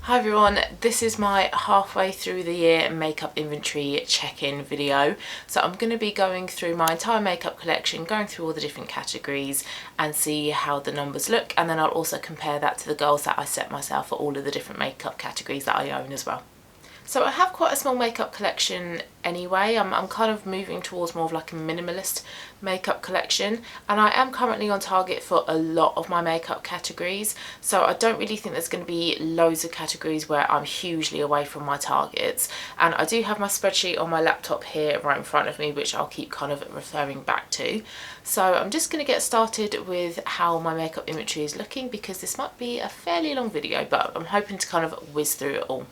Hi everyone, this is my halfway through the year makeup inventory check-in video. So I'm going to be going through my entire makeup collection, going through all the different categories and see how the numbers look, and then I'll also compare that to the goals that I set myself for all of the different makeup categories that I own as well. So I have quite a small makeup collection anyway. I'm kind of moving towards more of like a minimalist makeup collection, and I am currently on target for a lot of my makeup categories, so I don't really think there's going to be loads of categories where I'm hugely away from my targets. And I do have my spreadsheet on my laptop here right in front of me, which I'll keep kind of referring back to. So I'm just going to get started with how my makeup inventory is looking, because this might be a fairly long video, but I'm hoping to kind of whiz through it all.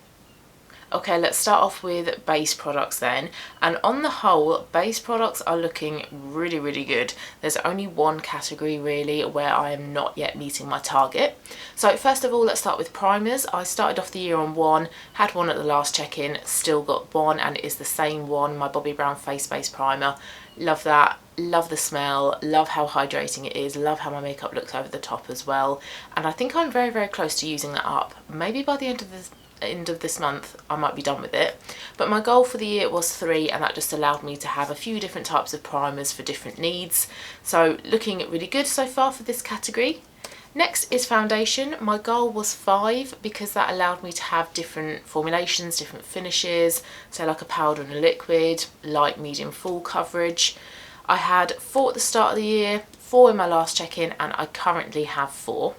Okay, let's start off with base products then, and on the whole base products are looking really good. There's only one category really where I am not yet meeting my target. So first of all, let's start with primers. I started off the year on one, had one at the last check-in, still got one, and it is the same one, my Bobbi Brown Face Base Primer. Love that, love the smell, love how hydrating it is, love how my makeup looks over the top as well, and I think I'm very close to using that up. Maybe by the end of this month I might be done with it, but my goal for the year was 3, and that just allowed me to have a few different types of primers for different needs. So looking really good so far for this category. Next is foundation. My goal was 5 because that allowed me to have different formulations, different finishes, so like a powder and a liquid, light, medium, full coverage. I had 4 at the start of the year, 4 in my last check-in, and I currently have 4.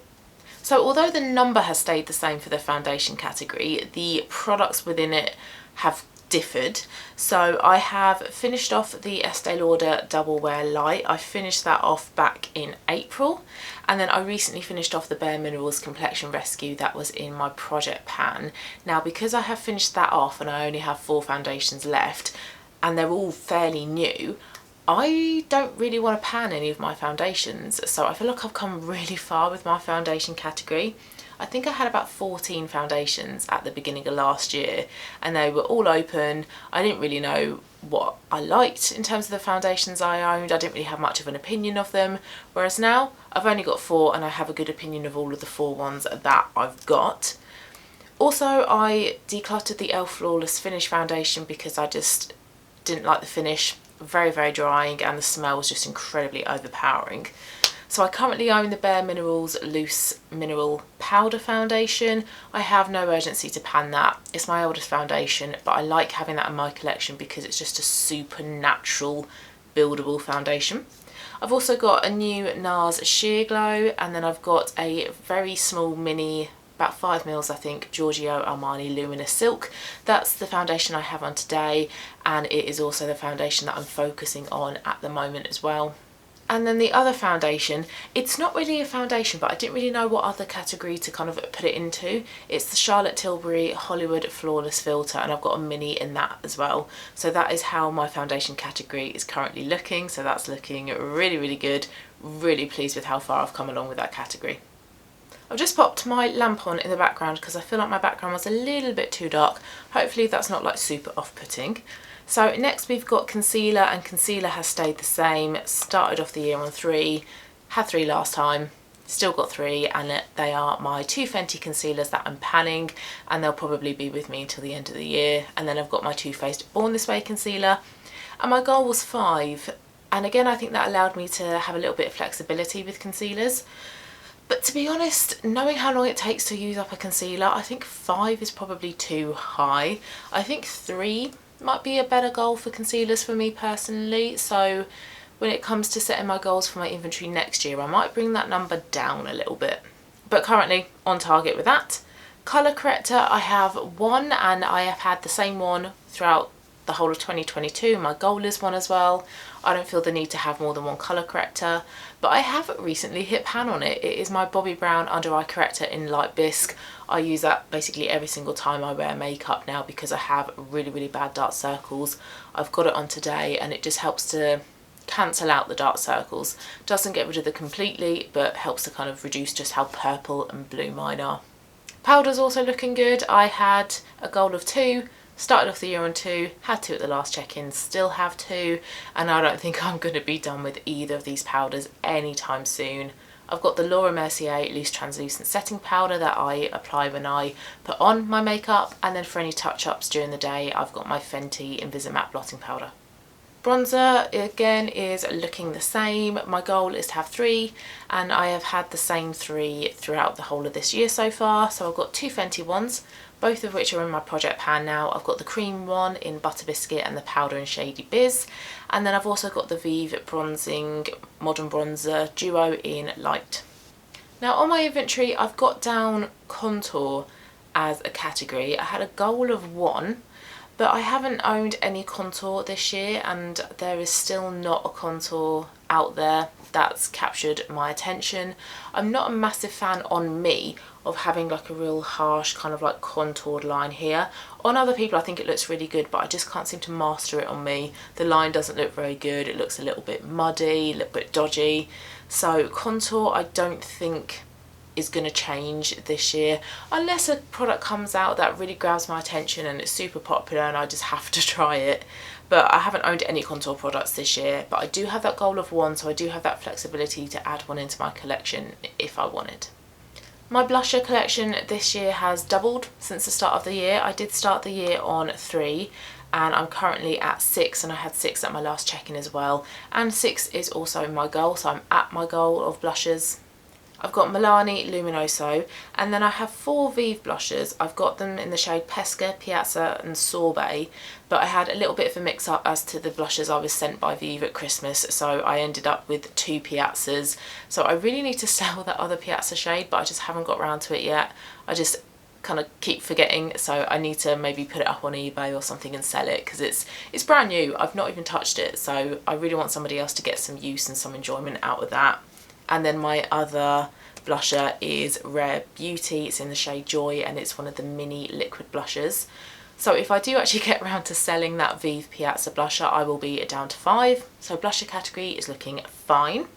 So although the number has stayed the same for the foundation category, the products within it have differed. So I have finished off the Estee Lauder Double Wear Light. I finished that off back in April, and then I recently finished off the Bare Minerals Complexion Rescue that was in my project pan. Now because I have finished that off and I only have 4 foundations left and they're all fairly new, I don't really want to pan any of my foundations, so I feel like I've come really far with my foundation category. I think I had about 14 foundations at the beginning of last year, and they were all open. I didn't really know what I liked in terms of the foundations I owned. I didn't really have much of an opinion of them, whereas now I've only got 4 and I have a good opinion of all of the 4 ones that I've got. Also, I decluttered the e.l.f. Flawless Finish foundation because I just didn't like the finish. Very drying, and the smell was just incredibly overpowering. So I currently own the Bare Minerals Loose Mineral Powder Foundation. I have no urgency to pan that. It's my oldest foundation, but I like having that in my collection because it's just a super natural buildable foundation. I've also got a new NARS Sheer Glow, and then I've got a very small mini, about 5 mils I think, Giorgio Armani Luminous Silk. That's the foundation I have on today, and it is also the foundation that I'm focusing on at the moment as well. And then the other foundation, it's not really a foundation, but I didn't really know what other category to kind of put it into. It's the Charlotte Tilbury Hollywood Flawless Filter, and I've got a mini in that as well. So that is how my foundation category is currently looking. So that's looking really good. Really pleased with how far I've come along with that category. I've just popped my lamp on in the background because I feel like my background was a little bit too dark. Hopefully that's not like super off-putting. So next we've got concealer, and concealer has stayed the same. Started off the year on 3, had 3 last time, still got 3, and they are my 2 Fenty concealers that I'm panning, and they'll probably be with me until the end of the year. And then I've got my Too Faced Born This Way concealer, and my goal was 5. And again, I think that allowed me to have a little bit of flexibility with concealers. But to be honest, knowing how long it takes to use up a concealer, I think 5 is probably too high. I think 3 might be a better goal for concealers for me personally. So when it comes to setting my goals for my inventory next year, I might bring that number down a little bit. But currently on target with that. Colour corrector, I have 1, and I have had the same one throughout the whole of 2022. My goal is 1 as well. I don't feel the need to have more than 1 colour corrector, but I have recently hit pan on it. It is my Bobbi Brown Under Eye Corrector in Light Bisque. I use that basically every single time I wear makeup now because I have really bad dark circles. I've got it on today, and it just helps to cancel out the dark circles. Doesn't get rid of them completely, but helps to kind of reduce just how purple and blue mine are. Powder's also looking good. I had a goal of 2. Started off the year on 2, had 2 at the last check-in, still have 2, and I don't think I'm going to be done with either of these powders anytime soon. I've got the Laura Mercier Loose Translucent Setting Powder that I apply when I put on my makeup, and then for any touch-ups during the day I've got my Fenty Invisimatte Blotting Powder. Bronzer again is looking the same. My goal is to have 3, and I have had the same 3 throughout the whole of this year so far. So I've got 2 Fenty ones, both of which are in my project pan now. I've got the cream one in Butter Biscuit and the powder in Shady Biz, and then I've also got the Vive Bronzing Modern Bronzer Duo in Light. Now on my inventory I've got down contour as a category. I had a goal of 1, but I haven't owned any contour this year, and there is still not a contour out there that's captured my attention. I'm not a massive fan on me of having like a real harsh kind of like contoured line here. On other people I think it looks really good, but I just can't seem to master it on me. The line doesn't look very good, it looks a little bit muddy, a little bit dodgy. So contour I don't think is going to change this year, unless a product comes out that really grabs my attention and it's super popular and I just have to try it. But I haven't owned any contour products this year, but I do have that goal of 1, so I do have that flexibility to add 1 into my collection if I wanted. My blusher collection this year has doubled since the start of the year. I did start the year on 3, and I'm currently at 6, and I had 6 at my last check-in as well, and 6 is also my goal, so I'm at my goal of blushers. I've got Milani, Luminoso, and then I have 4 Vive blushes. I've got them in the shade Pesca, Piazza and Sorbet, but I had a little bit of a mix up as to the blushes I was sent by Vive at Christmas, so I ended up with 2 Piazzas. So I really need to sell that other Piazza shade, but I just haven't got around to it yet. I just kind of keep forgetting, so I need to maybe put it up on eBay or something and sell it, because it's brand new. I've not even touched it, so I really want somebody else to get some use and some enjoyment out of that. And then my other blusher is Rare Beauty. It's in the shade Joy, and it's one of the mini liquid blushers. So if I do actually get around to selling that Vive Piazza blusher, I will be down to 5. So blusher category is looking fine.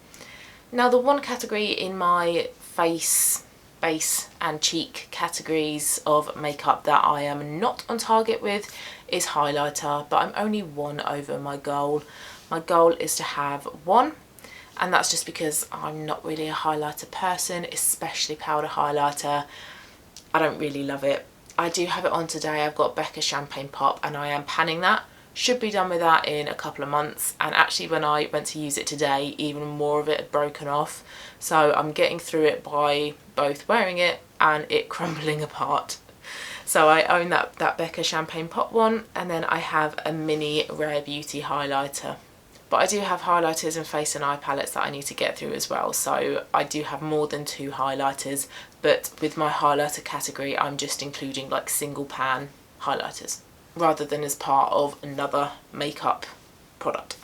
Now the one category in my face, base and cheek categories of makeup that I am not on target with is highlighter, but I'm only 1 over my goal. My goal is to have 1. And that's just because I'm not really a highlighter person, especially powder highlighter. I don't really love it. I do have it on today. I've got Becca Champagne Pop, and I am panning that. Should be done with that in a couple of months. And actually when I went to use it today, even more of it had broken off. So I'm getting through it by both wearing it and it crumbling apart. So I own that Becca Champagne Pop one, and then I have a mini Rare Beauty highlighter. But I do have highlighters and face and eye palettes that I need to get through as well. So I do have more than 2 highlighters, but with my highlighter category, I'm just including like single pan highlighters rather than as part of another makeup product.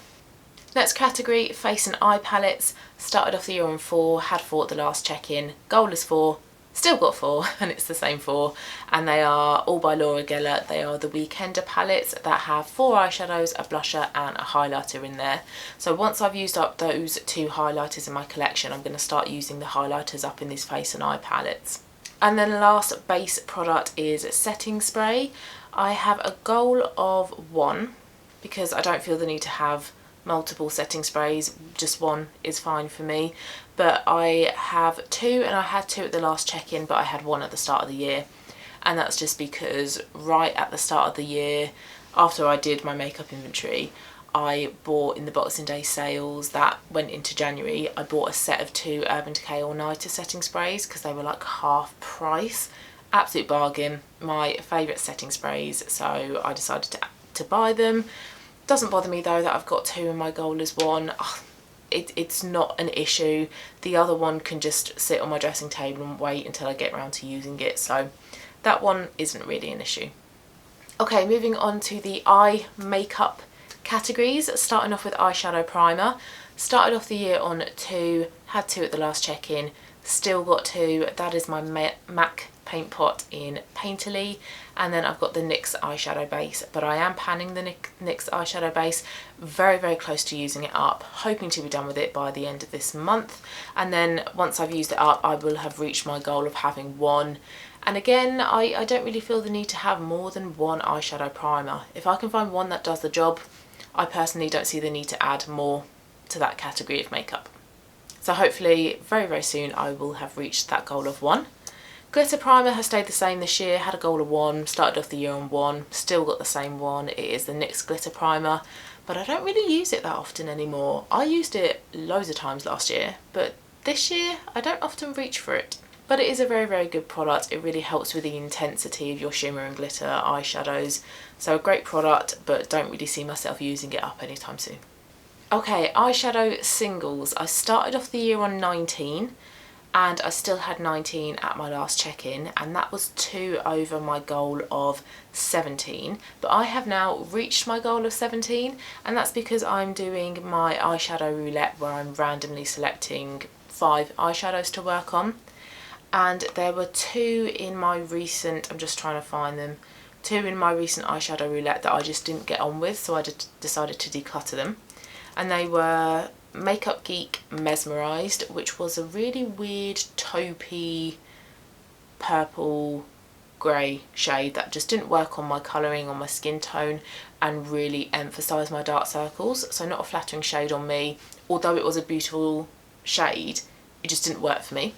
Next category, face and eye palettes. Started off the year on 4, had 4 at the last check-in. Goal is 4. Still got 4, and it's the same 4, and they are all by Laura Geller. They are the Weekender palettes that have 4 eyeshadows, a blusher and a highlighter in there. So once I've used up those 2 highlighters in my collection, I'm going to start using the highlighters up in these face and eye palettes. And then last base product is setting spray. I have a goal of 1 because I don't feel the need to have multiple setting sprays. Just 1 is fine for me, but I have 2, and I had 2 at the last check-in, but I had 1 at the start of the year, and that's just because right at the start of the year, after I did my makeup inventory, I bought in the Boxing Day sales that went into January, I bought a set of 2 Urban Decay All Nighter setting sprays because they were like half price. Absolute bargain, my favourite setting sprays, so I decided to buy them. Doesn't bother me though that I've got 2 and my goal is 1. It's not an issue. The other one can just sit on my dressing table and wait until I get around to using it, so that one isn't really an issue. Okay, moving on to the eye makeup categories, starting off with eyeshadow primer. Started off the year on 2, had 2 at the last check-in, still got 2. That is my MAC paint pot in Painterly, and then I've got the NYX eyeshadow base, but I am panning the NYX eyeshadow base, very close to using it up, hoping to be done with it by the end of this month, and then once I've used it up I will have reached my goal of having 1. And again, I don't really feel the need to have more than 1 eyeshadow primer. If I can find 1 that does the job, I personally don't see the need to add more to that category of makeup. So hopefully very, very soon I will have reached that goal of 1. Glitter primer has stayed the same this year, had a goal of 1, started off the year on 1, still got the same one. It is the NYX glitter primer, but I don't really use it that often anymore. I used it loads of times last year, but this year I don't often reach for it. But it is a very, very good product. It really helps with the intensity of your shimmer and glitter eyeshadows. So a great product, but don't really see myself using it up anytime soon. Okay, eyeshadow singles. I started off the year on 19. And I still had 19 at my last check-in, and that was 2 over my goal of 17. But I have now reached my goal of 17, and that's because I'm doing my eyeshadow roulette where I'm randomly selecting 5 eyeshadows to work on. And there were 2 in my recent, I'm just trying to find them, 2 in my recent eyeshadow roulette that I just didn't get on with, so I decided to declutter them. And they were Makeup Geek Mesmerised, which was a really weird taupey purple grey shade that just didn't work on my colouring, on my skin tone, and really emphasised my dark circles. So not a flattering shade on me, although it was a beautiful shade, it just didn't work for me.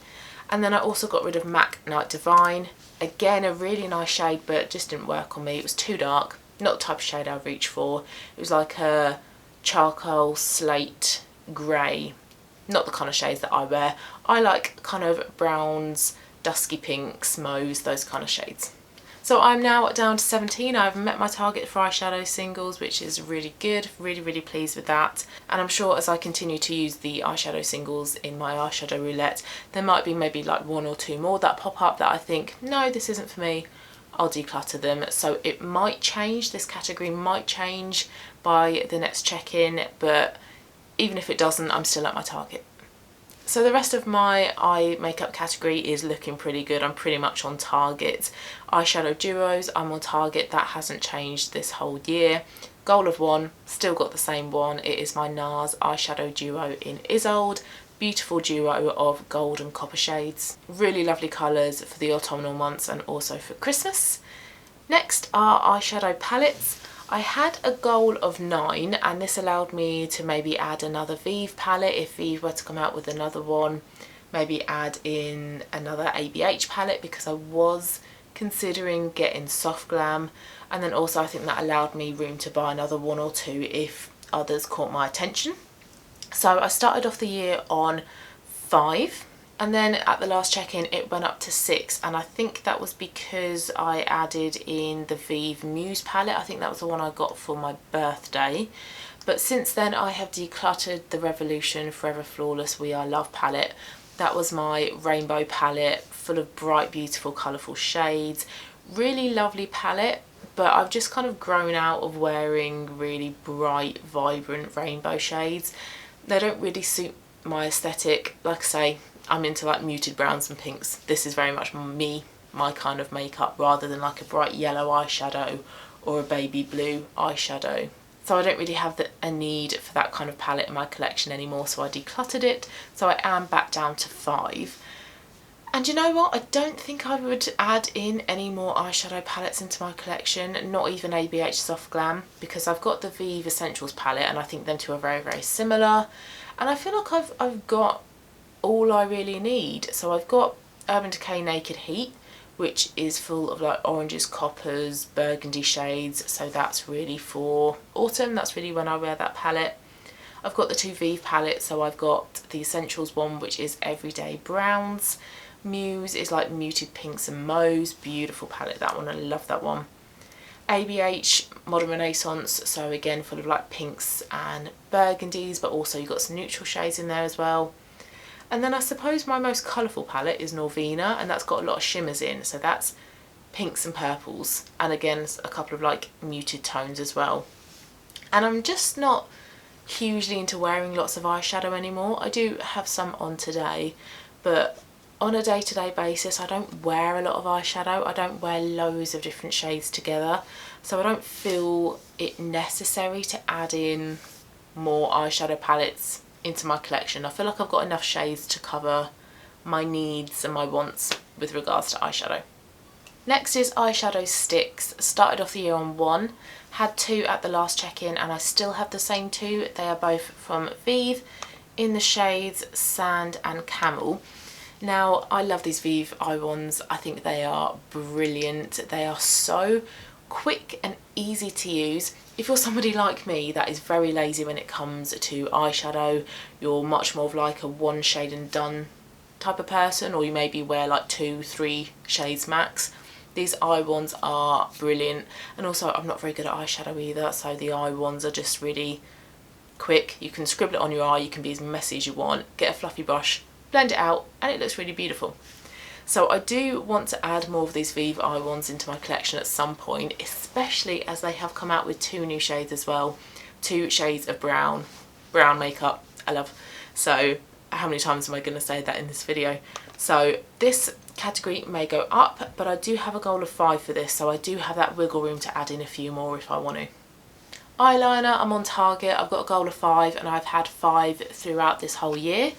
And then I also got rid of MAC Night Divine, again a really nice shade but just didn't work on me. It was too dark, not the type of shade I'd reach for. It was like a charcoal slate grey, not the kind of shades that I wear. I like kind of browns, dusky pinks, mauves, those kind of shades. So I'm now down to 17. I've met my target for eyeshadow singles, which is really good. Really, really pleased with that. And I'm sure as I continue to use the eyeshadow singles in my eyeshadow roulette, there might be maybe like 1 or 2 more that pop up that I think, no, this isn't for me. I'll declutter them. So it might change, this category might change by the next check-in, but even if it doesn't, I'm still at my target. So the rest of my eye makeup category is looking pretty good. I'm pretty much on target. Eyeshadow duos, I'm on target. That hasn't changed this whole year. Goal of 1, still got the same one. It is my NARS eyeshadow duo in Isolde. Beautiful duo of gold and copper shades. Really lovely colours for the autumnal months and also for Christmas. Next are eyeshadow palettes. I had a goal of 9, and this allowed me to maybe add another Vive palette if Vive were to come out with another one. Maybe add in another ABH palette because I was considering getting Soft Glam, and then also I think that allowed me room to buy another 1 or 2 if others caught my attention. So I started off the year on 5. And then at the last check-in it went up to 6, and I think that was because I added in the Vive Muse palette. I think that was the one I got for my birthday. But since then I have decluttered the Revolution Forever Flawless We Are Love palette. That was my rainbow palette, full of bright, beautiful, colourful shades. Really lovely palette, but I've just kind of grown out of wearing really bright, vibrant rainbow shades. They don't really suit my aesthetic. Like I say, I'm into like muted browns and pinks. This is very much me, my kind of makeup, rather than like a bright yellow eyeshadow or a baby blue eyeshadow. So I don't really have a need for that kind of palette in my collection anymore, so I decluttered it. So I am back down to 5. And you know what? I don't think I would add in any more eyeshadow palettes into my collection, not even ABH Soft Glam, because I've got the Vive Essentials palette and I think them two are very, very similar. And I feel like I've got all I really need. So I've got Urban Decay Naked Heat, which is full of like oranges, coppers, burgundy shades, so that's really for autumn. That's really when I wear that palette. I've got the 2 Vive palettes, so I've got the Essentials one, which is Everyday Browns. Muse is like muted pinks and mauves, beautiful palette, that one, I love that one. ABH Modern Renaissance, so again full of like pinks and burgundies, but also you've got some neutral shades in there as well. And then I suppose my most colourful palette is Norvina, and that's got a lot of shimmers in, so that's pinks and purples, and again a couple of like muted tones as well. And I'm just not hugely into wearing lots of eyeshadow anymore. I do have some on today, but on a day-to-day basis I don't wear a lot of eyeshadow. I don't wear loads of different shades together, so I don't feel it necessary to add in more eyeshadow palettes into my collection. I feel like I've got enough shades to cover my needs and my wants with regards to eyeshadow. Next is eyeshadow sticks. Started off the year on 1, had 2 at the last check-in, and I still have the same 2. They are both from Vive in the shades Sand and Camel. Now, I love these Vive eye wands. I think they are brilliant. They are so quick and easy to use. If you're somebody like me that is very lazy when it comes to eyeshadow, you're much more of like a one shade and done type of person, or you maybe wear like 2-3 shades max, these eye wands are brilliant. And also, I'm not very good at eyeshadow either, so the eye wands are just really quick. You can scribble it on your eye, you can be as messy as you want, get a fluffy brush, blend it out, and it looks really beautiful. So I do want to add more of these Vive eye wands into my collection at some point, especially as they have come out with 2 new shades as well. 2 shades of brown makeup, I love. So how many times am I going to say that in this video? So this category may go up, but I do have a goal of 5 for this, so I do have that wiggle room to add in a few more if I want to. Eyeliner, I'm on target. I've got a goal of 5 and I've had 5 throughout this whole year,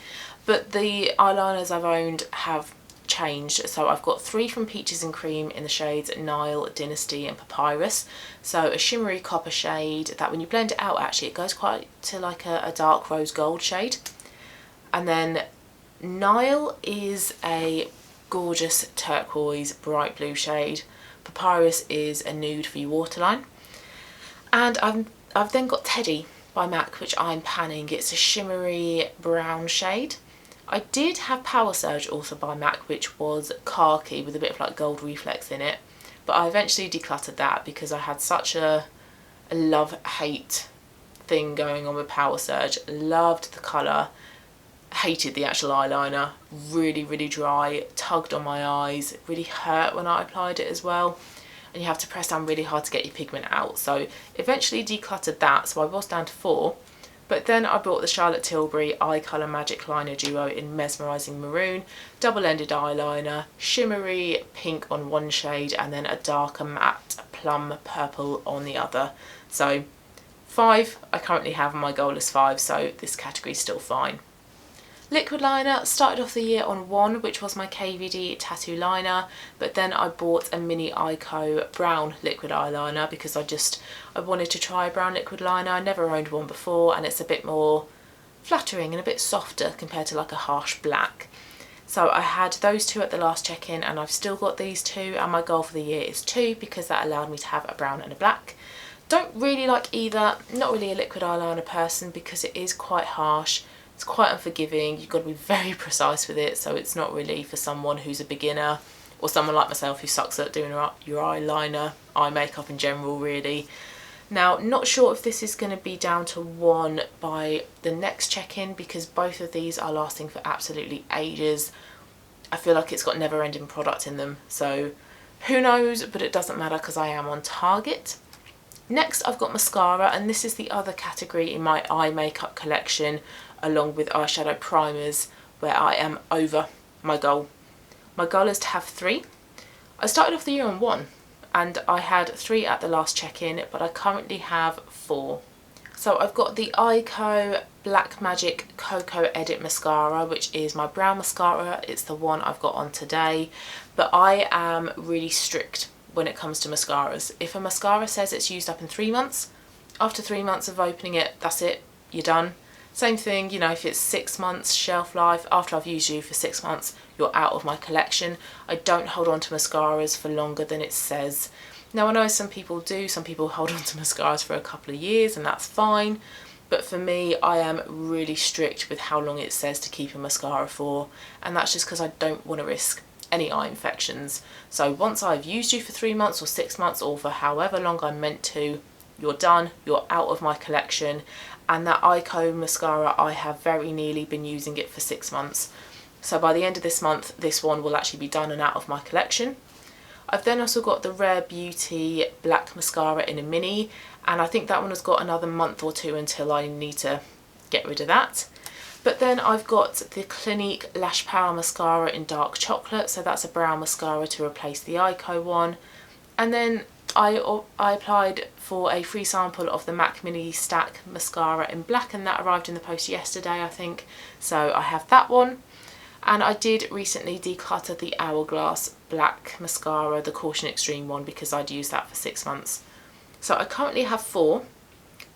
but the eyeliners I've owned have changed. So I've got 3 from Peaches and Cream in the shades Nile, Dynasty and Papyrus. So a shimmery copper shade that when you blend it out, actually it goes quite to like a dark rose gold shade. And then Nile is a gorgeous turquoise bright blue shade. Papyrus is a nude for your waterline. And I've then got Teddy by MAC, which I'm panning. It's a shimmery brown shade. I did have Power Surge also by MAC, which was khaki with a bit of like gold reflex in it, but I eventually decluttered that because I had such a love-hate thing going on with Power Surge. Loved the colour, hated the actual eyeliner, really dry, tugged on my eyes, it really hurt when I applied it as well, and you have to press down really hard to get your pigment out. So eventually decluttered that, so I was down to 4. But then I bought the Charlotte Tilbury Eye Colour Magic Liner Duo in Mesmerising Maroon, double-ended eyeliner, shimmery pink on one shade, and then a darker matte plum purple on the other. So 5 I currently have, and my goal is 5, so this category is still fine. Liquid liner, started off the year on 1, which was my KVD tattoo liner, but then I bought a mini Ico brown liquid eyeliner because I wanted to try a brown liquid liner. I never owned one before, and it's a bit more flattering and a bit softer compared to like a harsh black. So I had those 2 at the last check-in, and I've still got these 2, and my goal for the year is 2 because that allowed me to have a brown and a black. Don't really like either, not really a liquid eyeliner person because it is quite harsh. It's quite unforgiving, you've got to be very precise with it, so it's not really for someone who's a beginner or someone like myself who sucks at doing your eyeliner, eye makeup in general really. Now, not sure if this is going to be down to 1 by the next check-in because both of these are lasting for absolutely ages. I feel like it's got never-ending product in them, so who knows, but it doesn't matter because I am on target. Next I've got mascara, and this is the other category in my eye makeup collection along with eyeshadow primers where I am over my goal. My goal is to have 3. I started off the year on 1 and I had 3 at the last check-in, but I currently have 4. So I've got the Ico Black Magic Cocoa Edit Mascara, which is my brown mascara. It's the one I've got on today, but I am really strict when it comes to mascaras. If a mascara says it's used up in 3 months, after 3 months of opening it, that's it, you're done. Same thing, you know, if it's 6 months shelf life, after I've used you for 6 months, you're out of my collection. I don't hold on to mascaras for longer than it says. Now I know some people do, some people hold on to mascaras for a couple of years and that's fine, but for me I am really strict with how long it says to keep a mascara for, and that's just because I don't want to risk any eye infections. So once I've used you for 3 months or 6 months or for however long I'm meant to, you're done, you're out of my collection. And that Ico mascara, I have very nearly been using it for 6 months. So by the end of this month, this one will actually be done and out of my collection. I've then also got the Rare Beauty Black Mascara in a mini, and I think that one has got another month or 2 until I need to get rid of that. But then I've got the Clinique Lash Power Mascara in Dark Chocolate, so that's a brown mascara to replace the Ico one. And then I applied for a free sample of the MAC Mini Stack Mascara in black, and that arrived in the post yesterday, I think. So I have that one. And I did recently declutter the Hourglass Black Mascara, the Caution Extreme one, because I'd used that for 6 months. So I currently have 4.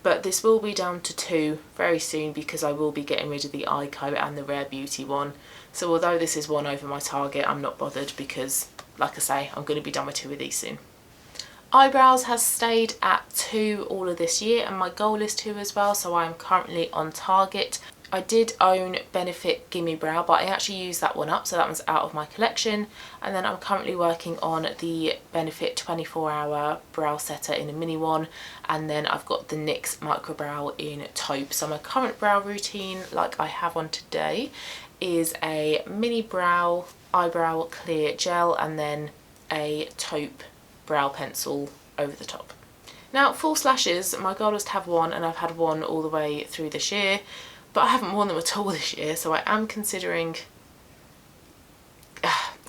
but this will be down to 2 very soon because I will be getting rid of the eye coat and the Rare Beauty one. So although this is one over my target, I'm not bothered because, like I say, I'm going to be done with 2 of these soon. Eyebrows has stayed at 2 all of this year, and my goal is 2 as well, so I am currently on target. I did own Benefit Gimme Brow, but I actually used that one up, so that one's out of my collection. And then I'm currently working on the Benefit 24-hour brow setter in a mini one, and then I've got the NYX Micro Brow in taupe. So my current brow routine, like I have on today, is a mini brow eyebrow clear gel and then a taupe brow pencil over the top. Now, false lashes, my goal was to have 1, and I've had 1 all the way through this year. But I haven't worn them at all this year, so I am considering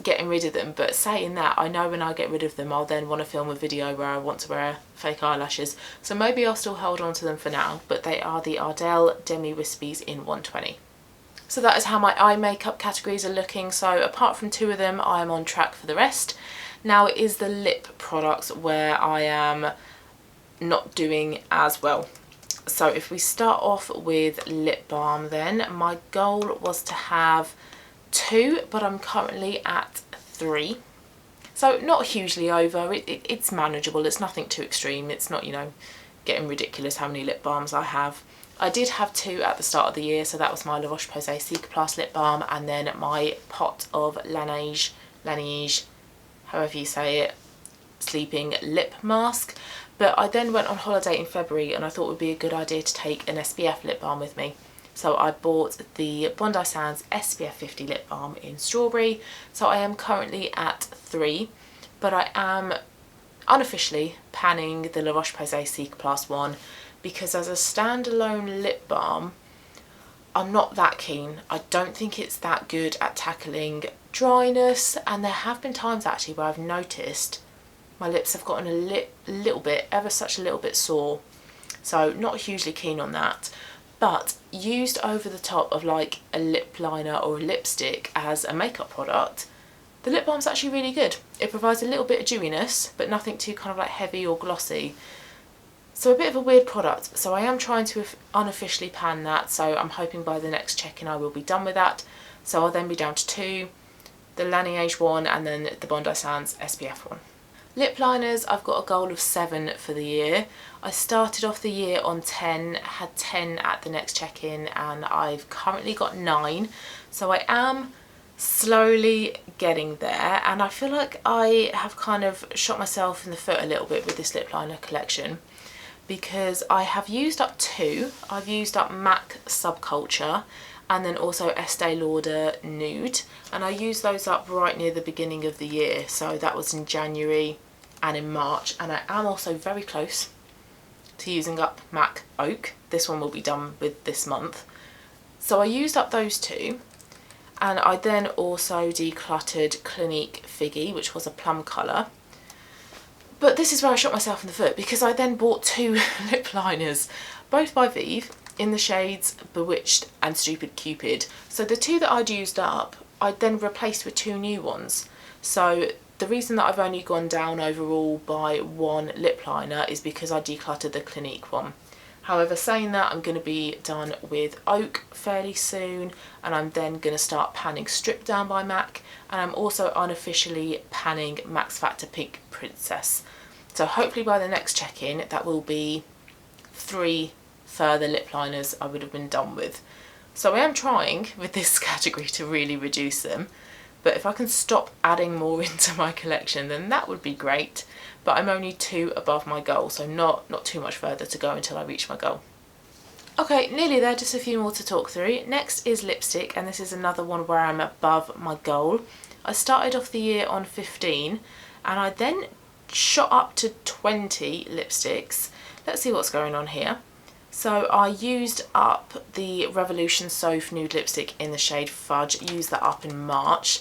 getting rid of them. But saying that, I know when I get rid of them, I'll then want to film a video where I want to wear fake eyelashes. So maybe I'll still hold on to them for now, but they are the Ardell Demi Wispies in 120. So that is how my eye makeup categories are looking. So apart from 2 of them, I am on track for the rest. Now it is the lip products where I am not doing as well. So if we start off with lip balm, then my goal was to have 2, but I'm currently at 3. So not hugely over, it's manageable, it's nothing too extreme, it's not, you know, getting ridiculous how many lip balms I have. I did have 2 at the start of the year, so that was my La Roche-Posay Cicaplast lip balm and then my pot of Laneige, however you say it, sleeping lip mask. But I then went on holiday in February and I thought it would be a good idea to take an SPF lip balm with me. So I bought the Bondi Sands SPF 50 lip balm in strawberry. So I am currently at 3, but I am unofficially panning the La Roche-Posay Cicaplast one because as a standalone lip balm, I'm not that keen. I don't think it's that good at tackling dryness, and there have been times actually where I've noticed my lips have gotten a little bit, ever such a little bit sore. So not hugely keen on that. But used over the top of like a lip liner or a lipstick as a makeup product, the lip balm's actually really good. It provides a little bit of dewiness, but nothing too kind of like heavy or glossy. So a bit of a weird product. So I am trying to unofficially pan that. So I'm hoping by the next check-in I will be done with that. So I'll then be down to 2, the Laneige one and then the Bondi Sands SPF one. Lip liners, I've got a goal of 7 for the year. I started off the year on 10, had 10 at the next check-in, and I've currently got 9. So I am slowly getting there, and I feel like I have kind of shot myself in the foot a little bit with this lip liner collection because I have used up 2. I've used up MAC Subculture and then also Estee Lauder Nude, and I used those up right near the beginning of the year, so that was in January and in March, and I am also very close to using up MAC Oak. This one will be done with this month. So I used up those 2, and I then also decluttered Clinique Figgy, which was a plum colour. But this is where I shot myself in the foot because I then bought 2 lip liners, both by Vive, in the shades Bewitched and Stupid Cupid. So the 2 that I'd used up, I then replaced with 2 new ones. So the reason that I've only gone down overall by 1 lip liner is because I decluttered the Clinique one. However, saying that, I'm going to be done with Oak fairly soon, and I'm then going to start panning Strip Down by MAC, and I'm also unofficially panning Max Factor Pink Princess. So hopefully by the next check-in, that will be 3 further lip liners I would have been done with. So I am trying with this category to really reduce them, but if I can stop adding more into my collection then that would be great. But I'm only 2 above my goal, so not too much further to go until I reach my goal. Okay, nearly there, just a few more to talk through. Next is lipstick, and this is another one where I'm above my goal. I started off the year on 15 and I then shot up to 20 lipsticks. Let's see what's going on here. So I used up the Revolution Soph Nude Lipstick in the shade Fudge, used that up in March.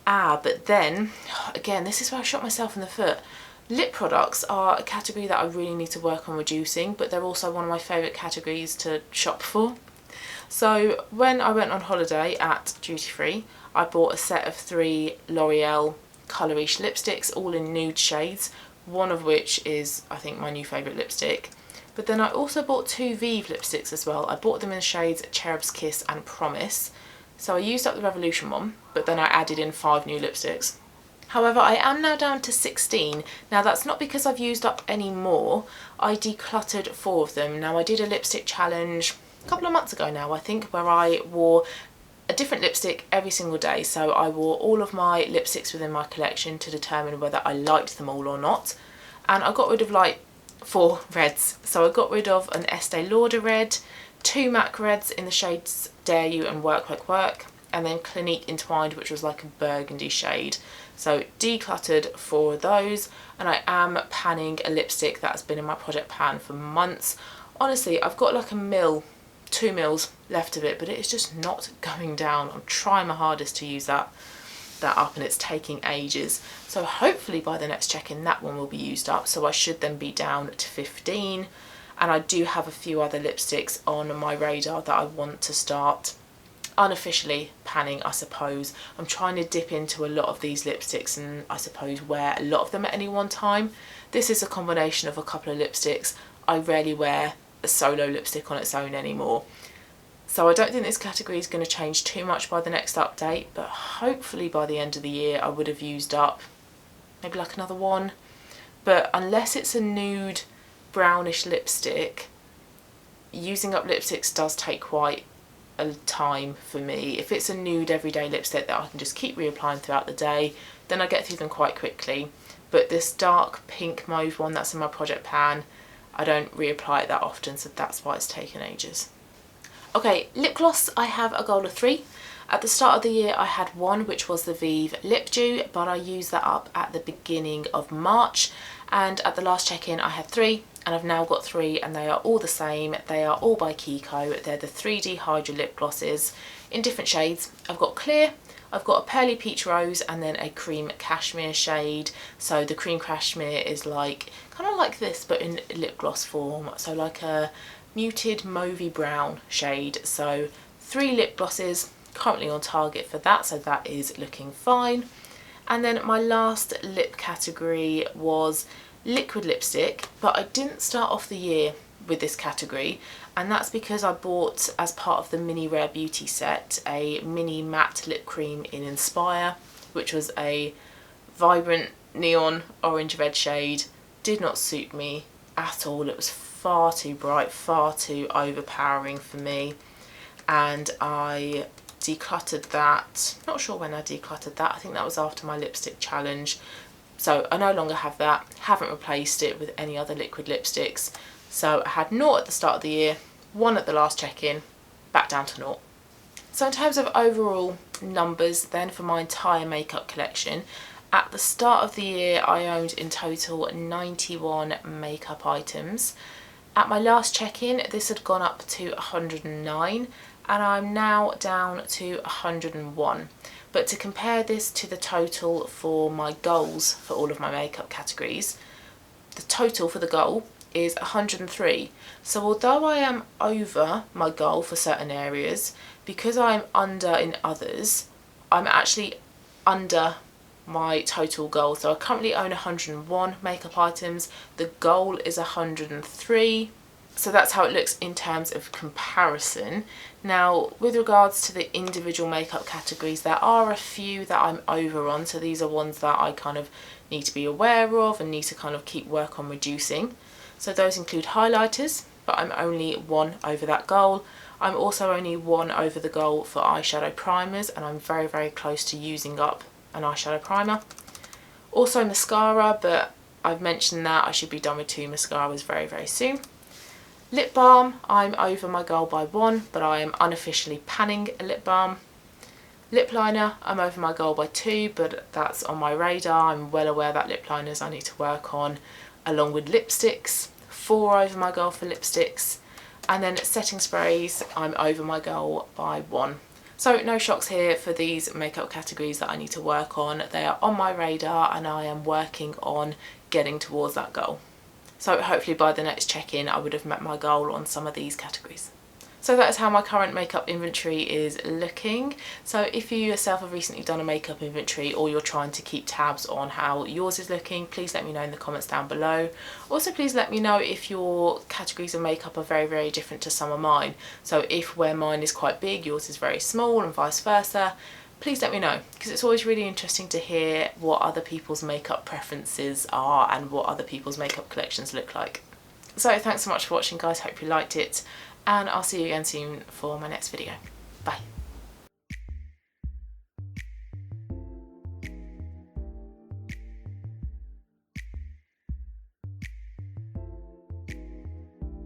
But then, again, this is where I shot myself in the foot. Lip products are a category that I really need to work on reducing, but they're also one of my favourite categories to shop for. So when I went on holiday at Duty Free, I bought a set of 3 L'Oreal Colorish lipsticks, all in nude shades, one of which is, I think, my new favourite lipstick. But then I also bought two Vive lipsticks as well. I bought them in shades Cherub's Kiss and Promise. So I used up the Revolution one, but then I added in 5 new lipsticks. However, I am now down to 16. Now that's not because I've used up any more. I decluttered 4 of them. Now I did a lipstick challenge a couple of months ago now, I think, where I wore a different lipstick every single day. So I wore all of my lipsticks within my collection to determine whether I liked them all or not. And I got rid of like 4 reds. So I got rid of an Estee Lauder red, 2 MAC reds in the shades Dare You and Work Work Work, and then Clinique Entwined, which was like a burgundy shade. So decluttered 4 of those, and I am panning a lipstick that has been in my project pan for months. Honestly, I've got like 2 mils left of it, but it is just not going down. I'm trying my hardest to use that up, and it's taking ages. So hopefully by the next check-in that one will be used up, so I should then be down to 15. And I do have a few other lipsticks on my radar that I want to start unofficially panning, I suppose. I'm trying to dip into a lot of these lipsticks and I suppose wear a lot of them at any one time. This is a combination of a couple of lipsticks. I rarely wear a solo lipstick on its own anymore. So I don't think this category is going to change too much by the next update, but hopefully by the end of the year I would have used up maybe like another one. But unless it's a nude brownish lipstick, using up lipsticks does take quite a time for me. If it's a nude everyday lipstick that I can just keep reapplying throughout the day, then I get through them quite quickly. But this dark pink mauve one that's in my project pan, I don't reapply it that often, so that's why it's taken ages. Okay, lip gloss, I have a goal of 3. At the start of the year I had 1, which was the Vive Lip Dew, but I used that up at the beginning of March, and at the last check-in I had 3, and I've now got 3, and they are all the same. They are all by Kiko. They're the 3D Hydra lip glosses in different shades. I've got clear, I've got a pearly peach rose, and then a cream cashmere shade. So the cream cashmere is like kind of like this but in lip gloss form, so like a muted mauvey brown shade. So 3 lip glosses currently on target for that, so that is looking fine. And then my last lip category was liquid lipstick, but I didn't start off the year with this category, and that's because I bought, as part of the mini Rare Beauty set, a mini matte lip cream in Inspire, which was a vibrant neon orange red shade. Did not suit me at all. It was far too bright, far too overpowering for me, and I decluttered that. Not sure when I decluttered that. I think that was after my lipstick challenge. So I no longer have that, haven't replaced it with any other liquid lipsticks. So I had 0 at the start of the year, 1 at the last check-in, back down to 0. So in terms of overall numbers then for my entire makeup collection, at the start of the year I owned in total 91 makeup items. At my last check-in this had gone up to 109, and I'm now down to 101. But to compare this to the total for my goals for all of my makeup categories, the total for the goal is 103. So although I am over my goal for certain areas, because I'm under in others, I'm actually under my total goal. So I currently own 101 makeup items, the goal is 103. So that's how it looks in terms of comparison. Now, with regards to the individual makeup categories, there are a few that I'm over on. So these are ones that I kind of need to be aware of and need to kind of keep work on reducing. So those include highlighters, but I'm only 1 over that goal. I'm also only 1 over the goal for eyeshadow primers, and I'm very, very close to using up an eyeshadow primer. Also mascara, but I've mentioned that I should be done with 2 mascaras very, very soon. Lip balm, I'm over my goal by 1, but I am unofficially panning a lip balm. Lip liner, I'm over my goal by 2, but that's on my radar. I'm well aware that lip liners I need to work on, along with lipsticks. 4 over my goal for lipsticks. And then setting sprays, I'm over my goal by 1. So no shocks here for these makeup categories that I need to work on. They are on my radar and I am working on getting towards that goal. So hopefully by the next check-in I would have met my goal on some of these categories. So that is how my current makeup inventory is looking. So if you yourself have recently done a makeup inventory, or you're trying to keep tabs on how yours is looking, please let me know in the comments down below. Also, please let me know if your categories of makeup are very, very different to some of mine. So if where mine is quite big, yours is very small, and vice versa. Please let me know, because it's always really interesting to hear what other people's makeup preferences are and what other people's makeup collections look like. So thanks so much for watching, guys. Hope you liked it, and I'll see you again soon for my next video. Bye.